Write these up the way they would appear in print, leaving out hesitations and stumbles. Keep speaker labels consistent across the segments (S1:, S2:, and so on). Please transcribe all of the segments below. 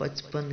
S1: 55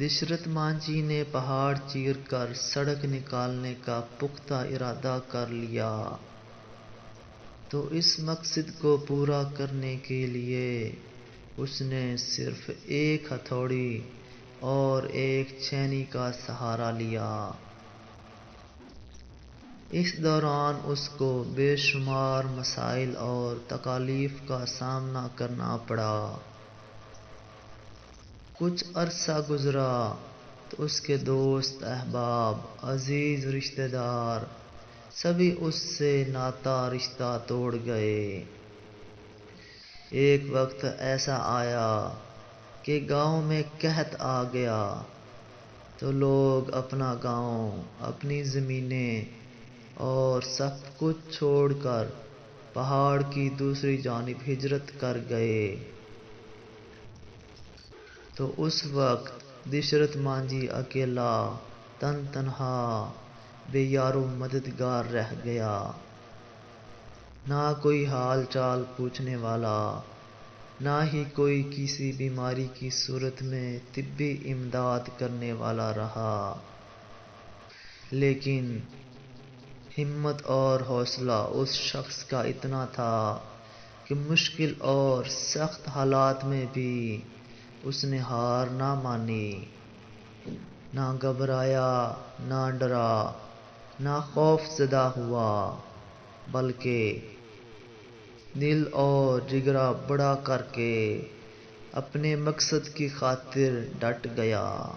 S1: دشرت مانجھی نے پہاڑ چیر کر سڑک نکالنے کا پختہ ارادہ کر لیا، تو اس مقصد کو پورا کرنے کے لیے اس نے صرف ایک ہتھوڑی اور ایک چھینی کا سہارا لیا۔ اس دوران اس کو بے شمار مسائل اور تکالیف کا سامنا کرنا پڑا۔ کچھ عرصہ گزرا تو اس کے دوست، احباب، عزیز رشتہ دار سبھی اس سے ناتا رشتہ توڑ گئے۔ ایک وقت ایسا آیا کہ گاؤں میں قحط آ گیا، تو لوگ اپنا گاؤں، اپنی زمینیں اور سب کچھ چھوڑ کر پہاڑ کی دوسری جانب ہجرت کر گئے۔ تو اس وقت دشرت مانجھی اکیلا، تنہا، بے یار و مددگار رہ گیا۔ نہ کوئی حال چال پوچھنے والا، نہ ہی کوئی کسی بیماری کی صورت میں طبی امداد کرنے والا رہا۔ لیکن ہمت اور حوصلہ اس شخص کا اتنا تھا کہ مشکل اور سخت حالات میں بھی اس نے ہار نہ مانی، نہ گھبرایا، نہ ڈرا، نہ خوف زدہ ہوا، بلکہ دل اور جگرا بڑا کر کے اپنے مقصد کی خاطر ڈٹ گیا۔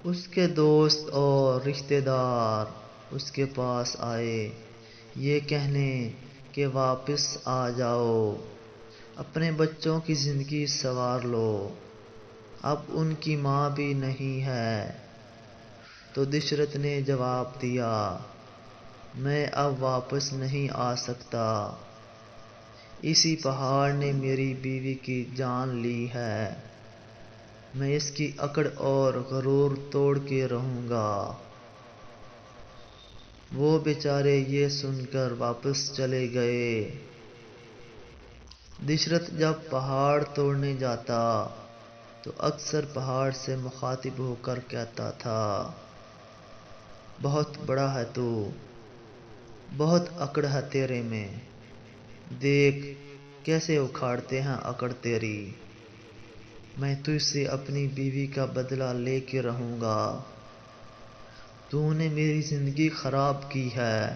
S1: اس کے دوست اور رشتہ دار اس کے پاس آئے، یہ کہنے کہ واپس آ جاؤ، اپنے بچوں کی زندگی سنوار لو، اب ان کی ماں بھی نہیں ہے۔ تو دشرت نے جواب دیا، میں اب واپس نہیں آ سکتا، اسی پہاڑ نے میری بیوی کی جان لی ہے، میں اس کی اکڑ اور غرور توڑ کے رہوں گا۔ وہ بیچارے یہ سن کر واپس چلے گئے۔ دشرت جب پہاڑ توڑنے جاتا تو اکثر پہاڑ سے مخاطب ہو کر کہتا تھا، بہت بڑا ہے تو، بہت اکڑ ہے تیرے میں، دیکھ کیسے اکھاڑتے ہیں اکڑ تیری، میں تجھ سے اپنی بیوی کا بدلہ لے کے رہوں گا، تو نے میری زندگی خراب کی ہے۔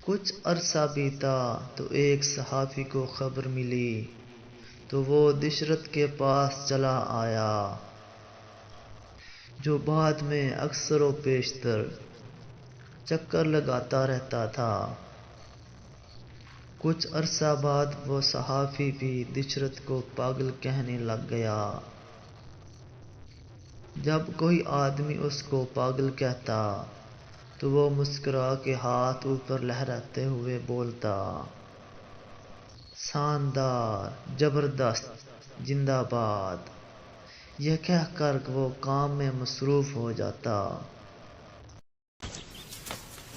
S1: کچھ عرصہ بیتا تو ایک صحافی کو خبر ملی، تو وہ دشرت کے پاس چلا آیا، جو بعد میں اکثر و بیشتر چکر لگاتا رہتا تھا۔ کچھ عرصہ بعد وہ صحافی بھی دشرت کو پاگل کہنے لگ گیا۔ جب کوئی آدمی اس کو پاگل کہتا تو وہ مسکرا کے ہاتھ اوپر لہراتے ہوئے بولتا، شاندار، زبردست، زندہ باد، یہ کہہ کر وہ کام میں مصروف ہو جاتا۔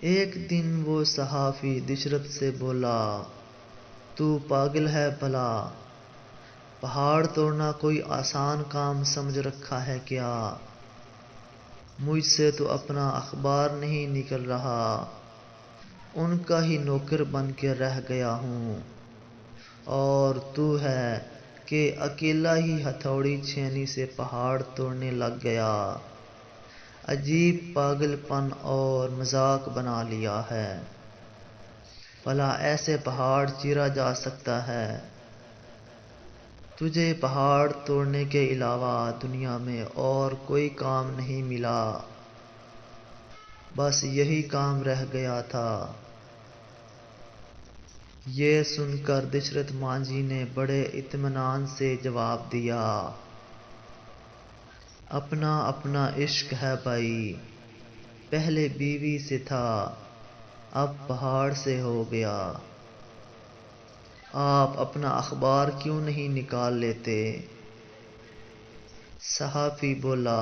S1: ایک دن وہ صحافی دشرت سے بولا، تو پاگل ہے بھلا، پہاڑ توڑنا کوئی آسان کام سمجھ رکھا ہے کیا؟ مجھ سے تو اپنا اخبار نہیں نکل رہا، ان کا ہی نوکر بن کے رہ گیا ہوں، اور تو ہے کہ اکیلا ہی ہتھوڑی چھینی سے پہاڑ توڑنے لگ گیا، عجیب پاگل پن اور مذاق بنا لیا ہے، بھلا ایسے پہاڑ چیرا جا سکتا ہے؟ تجھے پہاڑ توڑنے کے علاوہ دنیا میں اور کوئی کام نہیں ملا، بس یہی کام رہ گیا تھا۔ یہ سن کر دشرت مانجھی نے بڑے اطمینان سے جواب دیا، اپنا اپنا عشق ہے بھائی، پہلے بیوی سے تھا، اب پہاڑ سے ہو گیا۔ آپ اپنا اخبار کیوں نہیں نکال لیتے؟ صحافی بولا،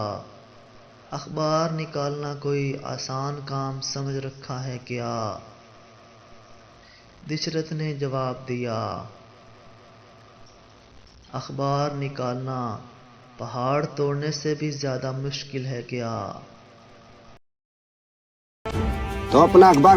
S1: اخبار نکالنا کوئی آسان کام سمجھ رکھا ہے کیا؟ دشرت نے جواب دیا، اخبار نکالنا پہاڑ توڑنے سے بھی زیادہ مشکل ہے کیا؟
S2: تو اپنا اخبار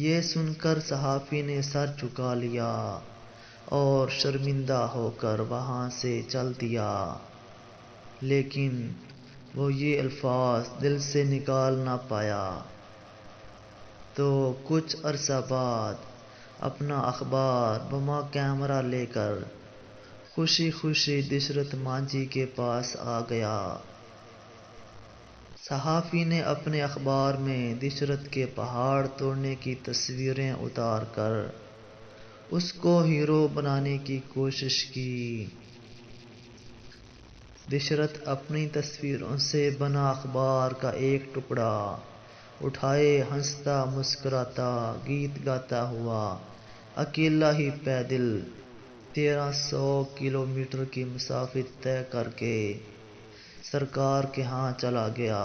S1: یہ سن کر صحافی نے سر جھکا لیا اور شرمندہ ہو کر وہاں سے چل دیا، لیکن وہ یہ الفاظ دل سے نکال نہ پایا۔ تو کچھ عرصہ بعد اپنا اخبار بما کیمرہ لے کر خوشی خوشی دشرت مانجھی کے پاس آ گیا۔ صحافی نے اپنے اخبار میں دشرت کے پہاڑ توڑنے کی تصویریں اتار کر اس کو ہیرو بنانے کی کوشش کی۔ دشرت اپنی تصویروں سے بنا اخبار کا ایک ٹکڑا اٹھائے ہنستا مسکراتا گیت گاتا ہوا اکیلا ہی پیدل 1300 کلومیٹر کی مسافت طے کر کے سرکار کے ہاں چلا گیا۔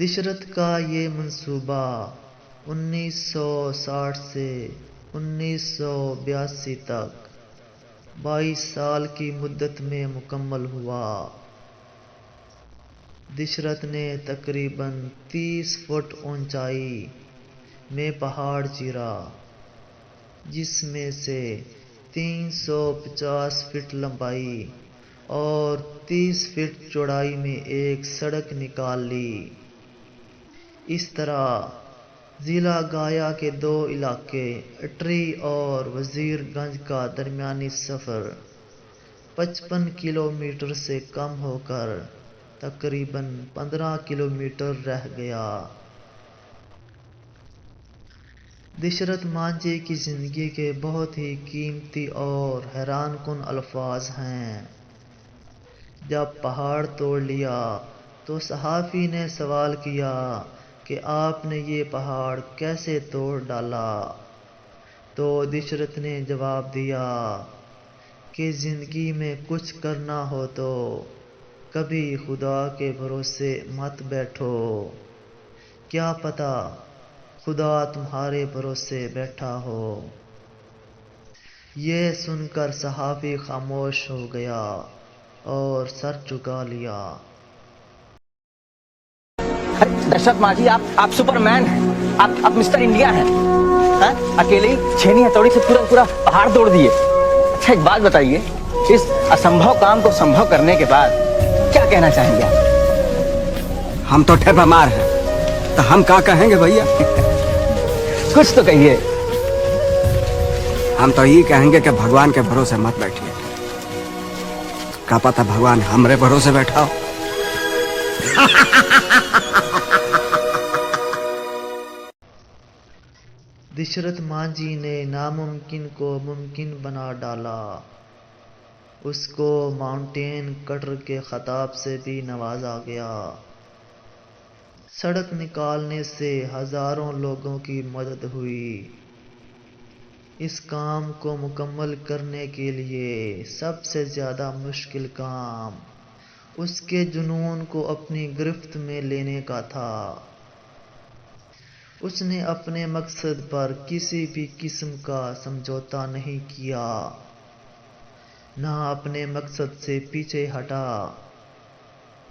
S1: دشرت کا یہ منصوبہ 1960 سے 1982 تک 22 سال کی مدت میں مکمل ہوا۔ دشرت نے تقریباً 30 فٹ اونچائی میں پہاڑ چیرا، جس میں سے 350 فٹ لمبائی اور 30 فٹ چوڑائی میں ایک سڑک نکال لی۔ اس طرح ضلع گایا کے 2 علاقے اٹری اور وزیر گنج کا درمیانی سفر 55 کلومیٹر سے کم ہو کر تقریباً 15 کلومیٹر رہ گیا۔ دشرت مانجھی کی زندگی کے بہت ہی قیمتی اور حیران کن الفاظ ہیں۔ جب پہاڑ توڑ لیا تو صحافی نے سوال کیا کہ آپ نے یہ پہاڑ کیسے توڑ ڈالا؟ تو دشرت نے جواب دیا کہ زندگی میں کچھ کرنا ہو تو کبھی خدا کے بھروسے مت بیٹھو، کیا پتہ خدا تمہارے بھروسے بیٹھا ہو۔ یہ سن کر صحافی خاموش ہو گیا اور سر جھکا لیا۔
S3: دشرت مانجھی آپ سپر مین ہیں، آپ مسٹر انڈیا ہیں، اکیلے ہی چھینی ہتھوڑی سے پورا پہاڑ توڑ دیے۔ اچھا ایک بات بتائیے، اس اسمبھو کام کو سمبھو کرنے کے بعد کیا کہنا چاہیں گے آپ؟
S2: ہم تو ٹھیپا مار ہیں، تو ہم کیا کہیں گے بھیا؟
S3: کچھ تو کہیے۔
S2: ہم تو یہ کہیں گے کہ بھگوان کے بھروسے مت بیٹھیے، کیا پتہ بھگوان ہمارے بھروسے بیٹھا ہو۔
S1: دشرت مانجھی نے ناممکن کو ممکن بنا ڈالا۔ اس کو ماؤنٹین کٹر کے خطاب سے بھی نوازا گیا۔ سڑک نکالنے سے ہزاروں لوگوں کی مدد ہوئی۔ اس کام کو مکمل کرنے کے لیے سب سے زیادہ مشکل کام اس کے جنون کو اپنی گرفت میں لینے کا تھا۔ اس نے اپنے مقصد پر کسی بھی قسم کا سمجھوتا نہیں کیا، نہ اپنے مقصد سے پیچھے ہٹا۔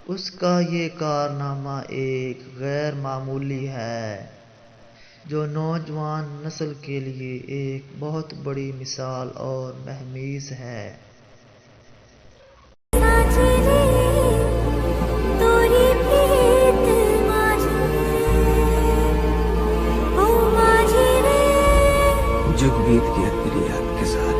S1: اس کا یہ کارنامہ ایک غیر معمولی ہے جو نوجوان نسل کے لیے ایک بہت بڑی مثال اور مہمیز ہے۔
S2: جگ بیت گیا تیری یاد کے ساتھ۔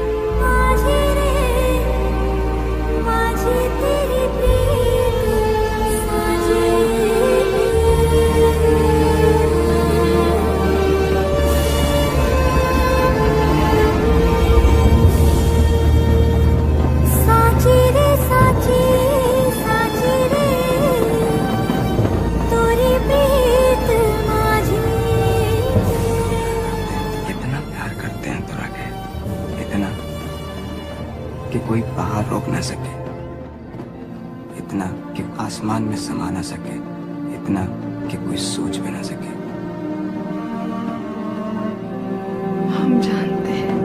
S2: کہ کوئی پہاڑ روک نہ سکے، اتنا کہ آسمان میں سما نہ سکے، اتنا کہ کوئی سوچ بھی نہ سکے۔
S4: ہم جانتے ہیں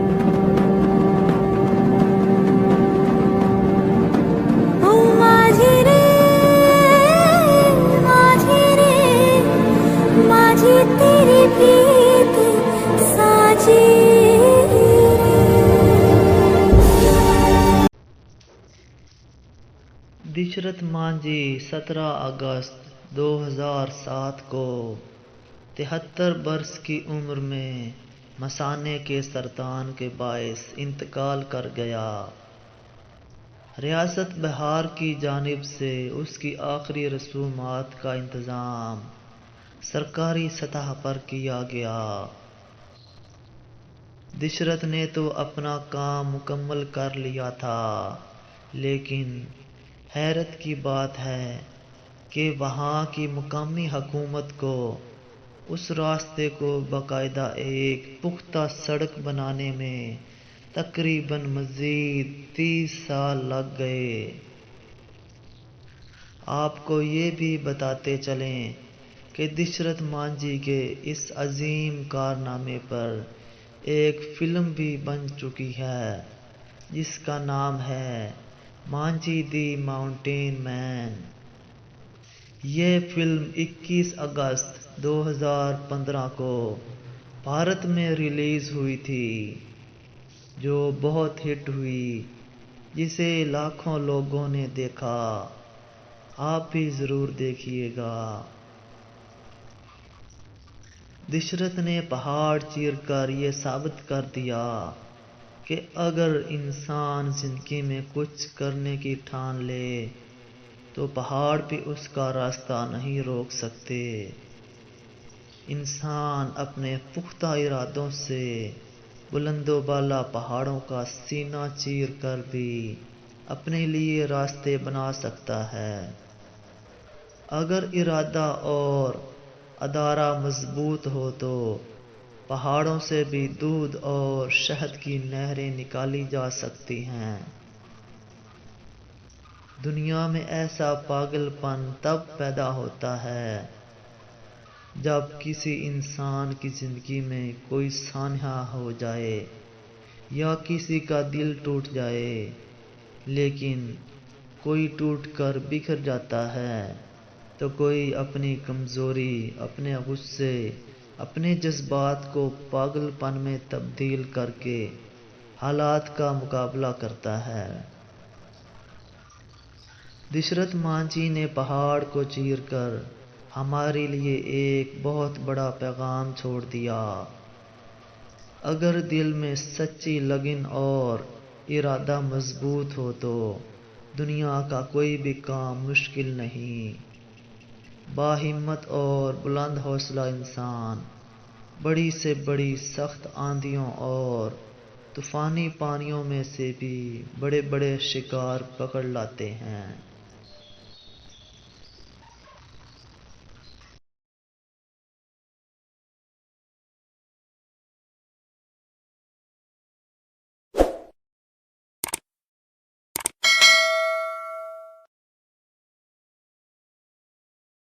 S1: دشرت مانجھی 17 اگست 2007 کو 73 برس کی عمر میں مثانے کے سرطان کے باعث انتقال کر گیا۔ ریاست بہار کی جانب سے اس کی آخری رسومات کا انتظام سرکاری سطح پر کیا گیا۔ دشرت نے تو اپنا کام مکمل کر لیا تھا، لیکن حیرت کی بات ہے کہ وہاں کی مقامی حکومت کو اس راستے کو باقاعدہ ایک پختہ سڑک بنانے میں تقریباً مزید 30 سال لگ گئے۔ آپ کو یہ بھی بتاتے چلیں کہ دشرت مانجھی کے اس عظیم کارنامے پر ایک فلم بھی بن چکی ہے جس کا نام ہے مانجھی دی ماؤنٹین مین۔ یہ فلم 21 اگست 2015 کو بھارت میں ریلیز ہوئی تھی، جو بہت ہٹ ہوئی، جسے لاکھوں لوگوں نے دیکھا۔ آپ بھی ضرور دیکھیے گا۔ دشرت نے پہاڑ چیر کر یہ ثابت کر دیا کہ اگر انسان زندگی میں کچھ کرنے کی ٹھان لے تو پہاڑ بھی اس کا راستہ نہیں روک سکتے۔ انسان اپنے پختہ ارادوں سے بلند و بالا پہاڑوں کا سینہ چیر کر بھی اپنے لیے راستے بنا سکتا ہے۔ اگر ارادہ اور ادارہ مضبوط ہو تو پہاڑوں سے بھی دودھ اور شہد کی نہریں نکالی جا سکتی ہیں۔ دنیا میں ایسا پاگل پن تب پیدا ہوتا ہے جب کسی انسان کی زندگی میں کوئی سانحہ ہو جائے یا کسی کا دل ٹوٹ جائے، لیکن کوئی ٹوٹ کر بکھر جاتا ہے تو کوئی اپنی کمزوری، اپنے غصے، اپنے جذبات کو پاگل پن میں تبدیل کر کے حالات کا مقابلہ کرتا ہے۔ دشرت مانجھی نے پہاڑ کو چیر کر ہمارے لیے ایک بہت بڑا پیغام چھوڑ دیا۔ اگر دل میں سچی لگن اور ارادہ مضبوط ہو تو دنیا کا کوئی بھی کام مشکل نہیں۔ باہمت اور بلند حوصلہ انسان بڑی سے بڑی سخت آندھیوں اور طوفانی پانیوں میں سے بھی بڑے بڑے شکار پکڑ لاتے ہیں۔